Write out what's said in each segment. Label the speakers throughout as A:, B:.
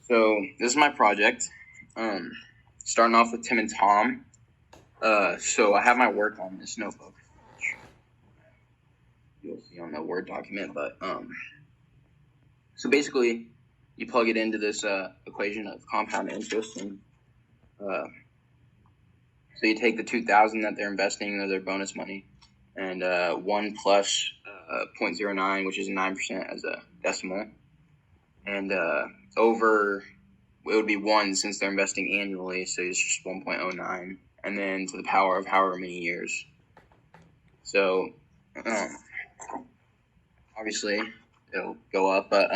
A: So this is my project. Starting off with Tim and Tom. So I have my work on this notebook. You'll see on the Word document, but so basically, you plug it into this equation of compound interest, and so you take the $2,000 that they're investing of their bonus money, and 1 plus 0.09, which is 9% as a decimal, and over. It would be 1 since they're investing annually, so it's just 1.09, and then to the power of however many years. So obviously it'll go up, but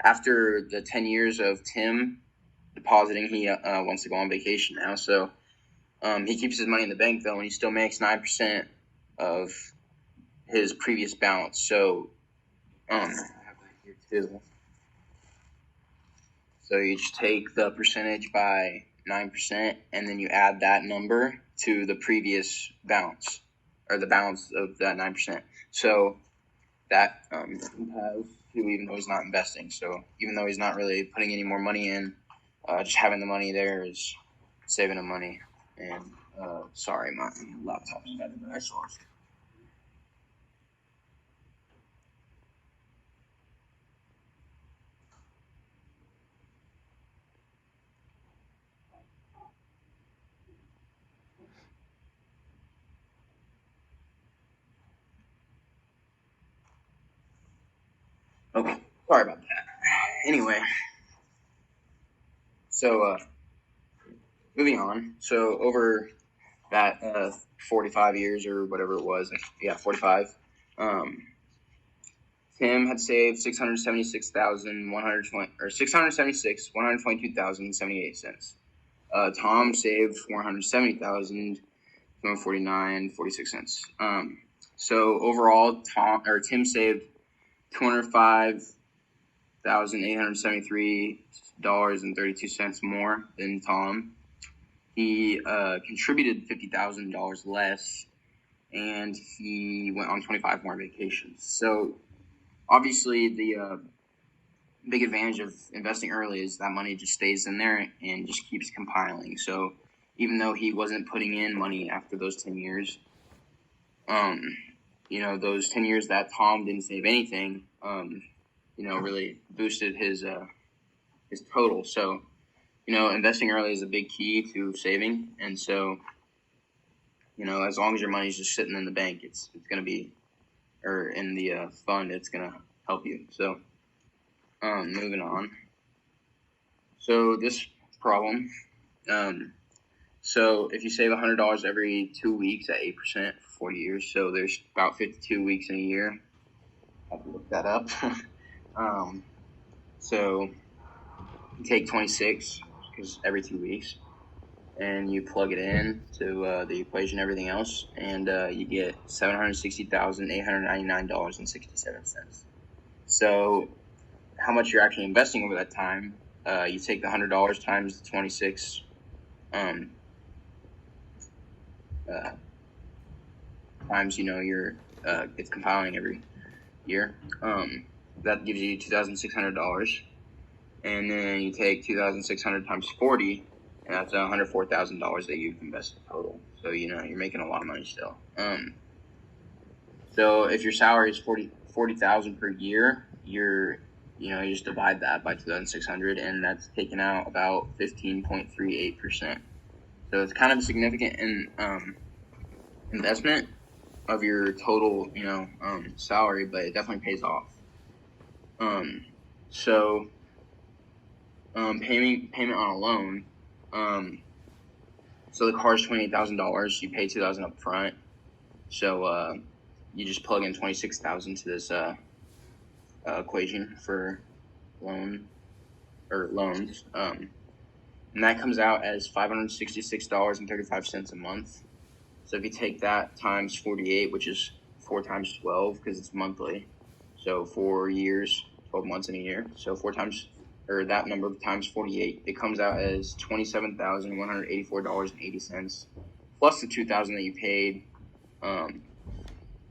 A: after the 10 years of Tim depositing, he wants to go on vacation now, so he keeps his money in the bank though, and he still makes 9% of his previous balance. So I have that here too. So you just take the percentage by 9%, and then you add that number to the previous balance, or the balance of that 9%. So that compiles to, even though he's not investing. So even though he's not really putting any more money in, just having the money there is saving him money. And sorry, my laptop's better than I saw. Okay, sorry about that. Anyway, so moving on. So over that 45 years or whatever it was, 45. Tim had saved 622,178 cents. Tom saved 470,149.46 cents. So overall, Tim saved $205,873.32 more than Tom. He contributed $50,000 less, and he went on 25 more vacations. So obviously, the big advantage of investing early is that money just stays in there and just keeps compiling. So even though he wasn't putting in money after those 10 years, those 10 years that Tom didn't save anything, really boosted his total. So, investing early is a big key to saving. And so, as long as your money's just sitting in the bank, it's going to be, or in the fund, it's going to help you. So, moving on. So this problem, so if you save $100 every 2 weeks at 8% for 40 years, so there's about 52 weeks in a year. I have to look that up. So you take 26, because every 2 weeks, and you plug it in to the equation, everything else, and you get $760,899.67. So how much you're actually investing over that time, you take the $100 times the 26 times, you're it's compiling every year. That gives you $2,600, and then you take 2,600 times 40, and that's $104,000 that you've invested total. So you're making a lot of money still. So if your salary is $40,000 per year, you just divide that by 2,600, and that's taking out about 15.38%. So it's kind of a significant investment of your total, salary, but it definitely pays off. So payment on a loan. So the car is $28,000. You pay $2,000 up front. So you just plug in $26,000 to this equation for loans, and that comes out as $566.35 a month. So if you take that times 48, which is 4 times 12, because it's monthly, so 4 years, 12 months in a year, so that number times 48, it comes out as $27,184.80, plus the $2,000 that you paid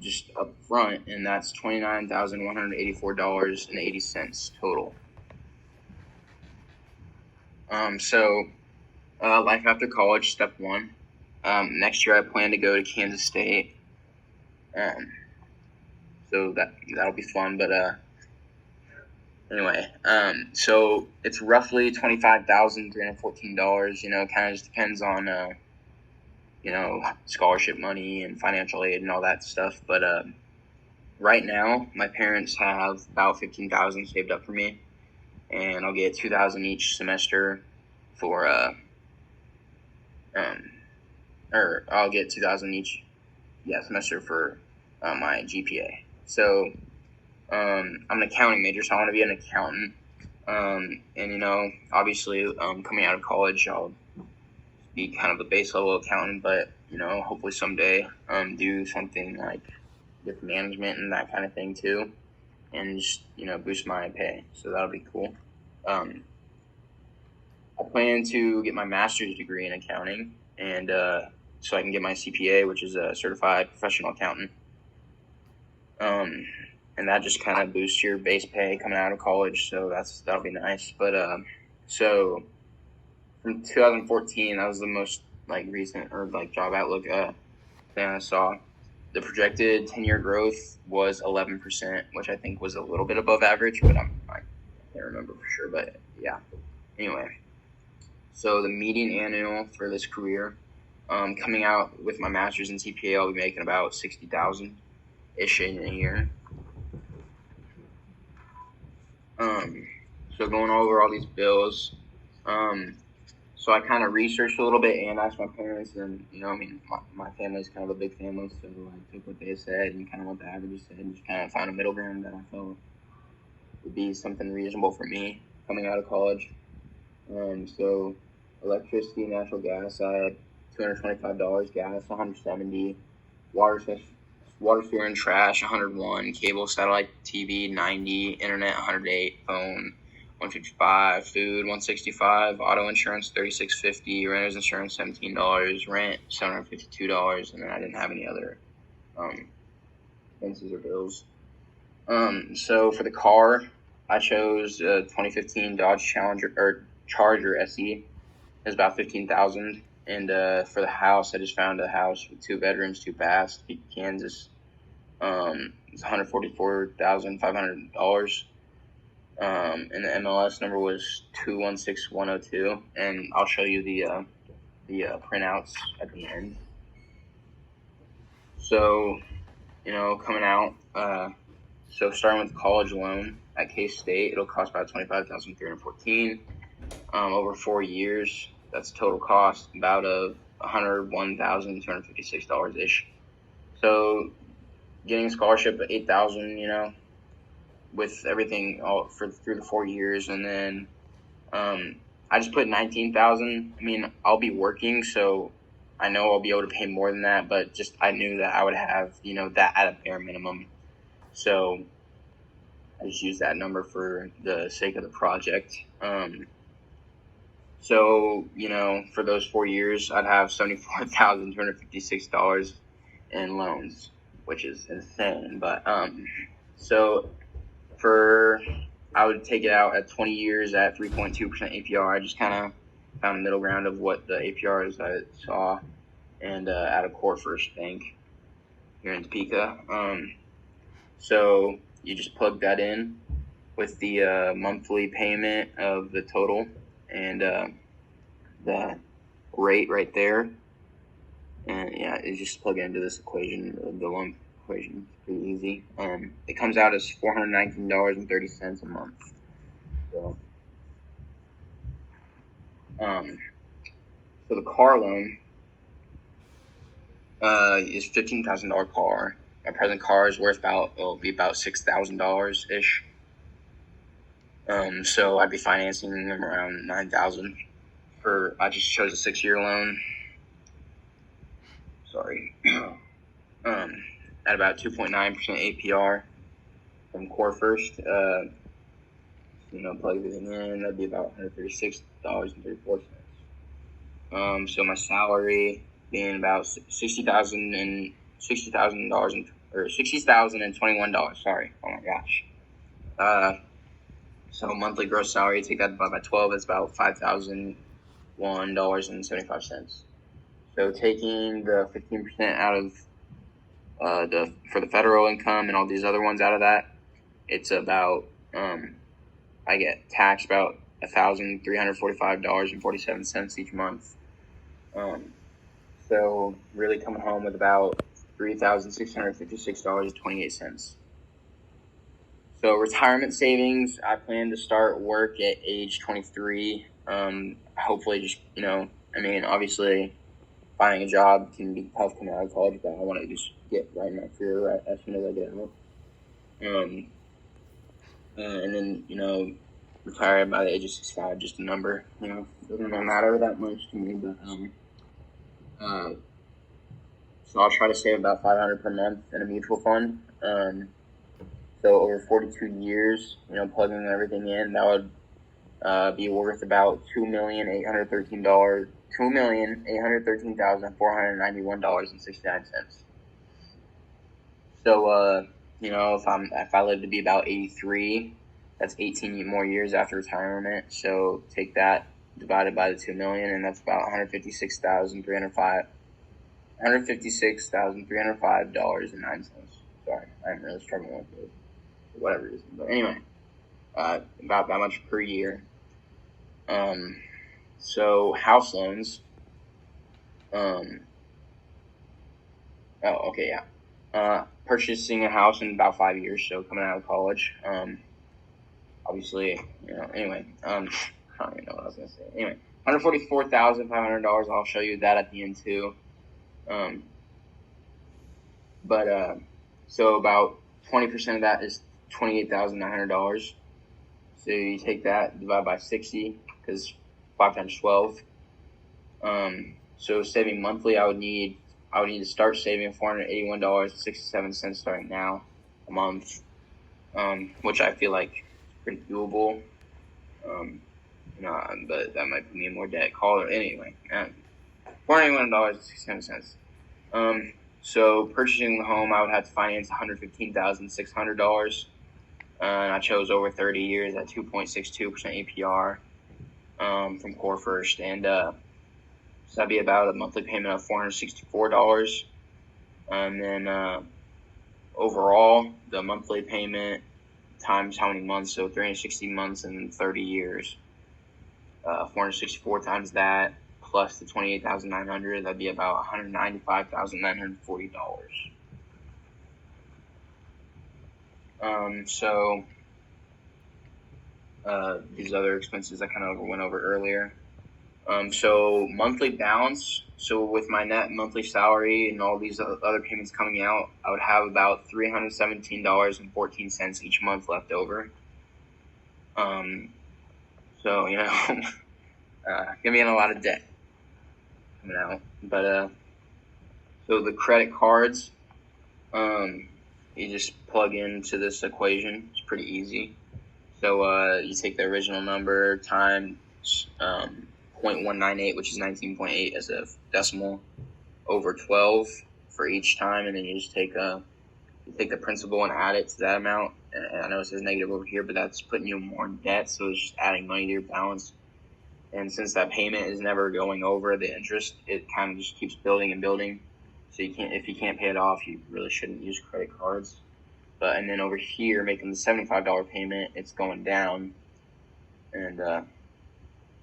A: just up front, and that's $29,184.80 total. Life after college, step one. Next year I plan to go to Kansas State. So that'll be fun. But anyway, so it's roughly $25,314. Kind of just depends on scholarship money and financial aid and all that stuff. But right now, my parents have about $15,000 saved up for me, and I'll get $2,000 each semester for or I'll get $2,000 each semester for my GPA. So I'm an accounting major, so I want to be an accountant. And obviously, coming out of college, I'll be kind of a base level accountant, but hopefully someday do something like with management and that kind of thing too, and just boost my pay. So that'll be cool. I plan to get my master's degree in accounting, and so I can get my CPA, which is a certified professional accountant. And that just kind of boosts your base pay coming out of college, so that'll be nice. But so from 2014, that was the most recent or job outlook thing I saw. The projected 10-year growth was 11%, which I think was a little bit above average, but I can't remember for sure. But yeah, anyway. So the median annual for this career, coming out with my master's in CPA, I'll be making about $60,000-ish in a year. So going over all these bills, so I kind of researched a little bit and asked my parents, and my family's kind of a big family, so I took what they said and kind of what the averages said, and just kind of found a middle ground that I felt would be something reasonable for me coming out of college. So electricity, natural gas, I had $225, gas $170, water, sewer, and trash $101, cable, satellite TV $90, internet $108, phone $155, food $165, auto insurance $36.50, renter's insurance $17, rent $752, and then I didn't have any other expenses or bills. So for the car, I chose a 2015 Dodge Charger SE. It's about $15,000. And for the house, I just found a house with 2 bedrooms, 2 baths, Topeka, Kansas. It's $144,500. And the MLS number was 216102. And I'll show you the printouts at the end. So, coming out, so starting with the college loan at K-State, it'll cost about $25,314 over 4 years. That's total cost about of $101,256 ish. So getting a scholarship at $8,000, with everything through the 4 years, and then I just put $19,000. I mean, I'll be working, so I know I'll be able to pay more than that, but just I knew that I would have that at a bare minimum. So I just used that number for the sake of the project. So, for those 4 years, I'd have $74,256 in loans, which is insane. But, so I would take it out at 20 years at 3.2% APR. I just kind of found a middle ground of what the APR is I saw, and at a Core First Bank here in Topeka. So you just plug that in with the monthly payment of the total and the rate right there, and you just plug it into this equation, the loan equation. It's pretty easy. It comes out as $419.30 a month. So, so the car loan is $15,000 car. My present car is worth it'll be about $6,000 ish. So I'd be financing them around $9,000. I just chose a 6-year loan. Sorry. At about 2.9% APR from Core First. Plug everything in, that'd be about $136.34. So my salary being about $60,021. Sorry. Oh my gosh. So monthly gross salary, take that divided by 12, it's about $5,001.75. So taking the 15% out of for the federal income and all these other ones out of that, it's about I get taxed about $1,345.47 each month. So really coming home with about $3,656.28. So retirement savings, I plan to start work at age 23. Hopefully just, obviously finding a job can be tough coming out of college, but I want to just get right in my career right as soon as I get out. And then, retire by the age of 65, just a number, it doesn't really matter that much to me, but, so I'll try to save about $500 per month in a mutual fund. So over 42 years, plugging everything in, that would be worth about $2,813,491.69. So if I live to be about 83, that's 18 more years after retirement. So take that divided by the 2 million, and that's about $156,305.09. Sorry, I'm really struggling with it for whatever reason. But anyway, about that much per year. So house loans. Purchasing a house in about 5 years. So coming out of college. Obviously, anyway. I don't even know what I was gonna say. Anyway, $144,500. I'll show you that at the end too. So about 20% of that is $28,900. So you take that, divide by 60, because 5 times 12. So saving monthly, I would need to start saving $481.67 starting now a month, which I feel like is pretty doable. But that might be more debt. Call it anyway. $481.67. So purchasing the home, I would have to finance $115,600. And I chose over 30 years at 2.62% APR from Core First, and so that'd be about a monthly payment of $464. And then overall, the monthly payment times how many months, so 360 months and 30 years. 464 times that, plus the $28,900, that'd be about $195,940. So these other expenses I kind of went over earlier. So monthly balance. So with my net monthly salary and all these other payments coming out, I would have about $317.14 each month left over. So gonna be in a lot of debt coming out. But so the credit cards, you just plug into this equation. It's pretty easy. So you take the original number times 0.198, which is 19.8 as a decimal, over 12 for each time, and then you just take the principal and add it to that amount. And I know it says negative over here, but that's putting you more in debt, so it's just adding money to your balance. And since that payment is never going over the interest, it kind of just keeps building and building. So if you can't pay it off, you really shouldn't use credit cards. And then over here, making the $75 payment, it's going down. And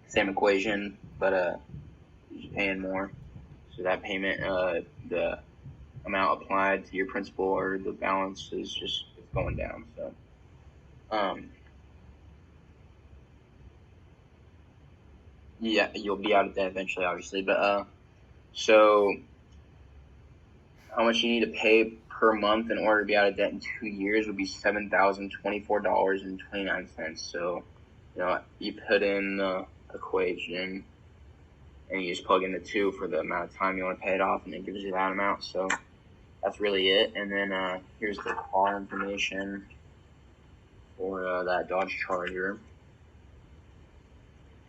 A: same equation, but you're paying more. So that payment, the amount applied to your principal or the balance is just going down. So yeah, you'll be out of debt eventually, obviously. But so how much you need to pay per month in order to be out of debt in 2 years would be $7,024.29. So you put in the equation and you just plug in the 2 for the amount of time you want to pay it off, and it gives you that amount. So that's really it. And then here's the car information for that Dodge Charger.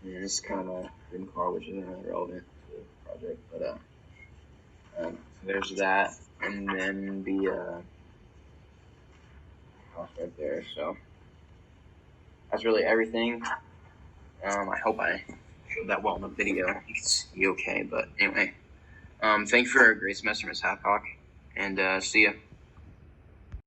A: And this is kind of a dream car, which isn't really relevant to the project, but so there's that, and then the cost right there. So that's really everything. I hope I showed that well in the video. You can see okay, but anyway. Thank you for a great semester, Miss Hathcock, and see ya.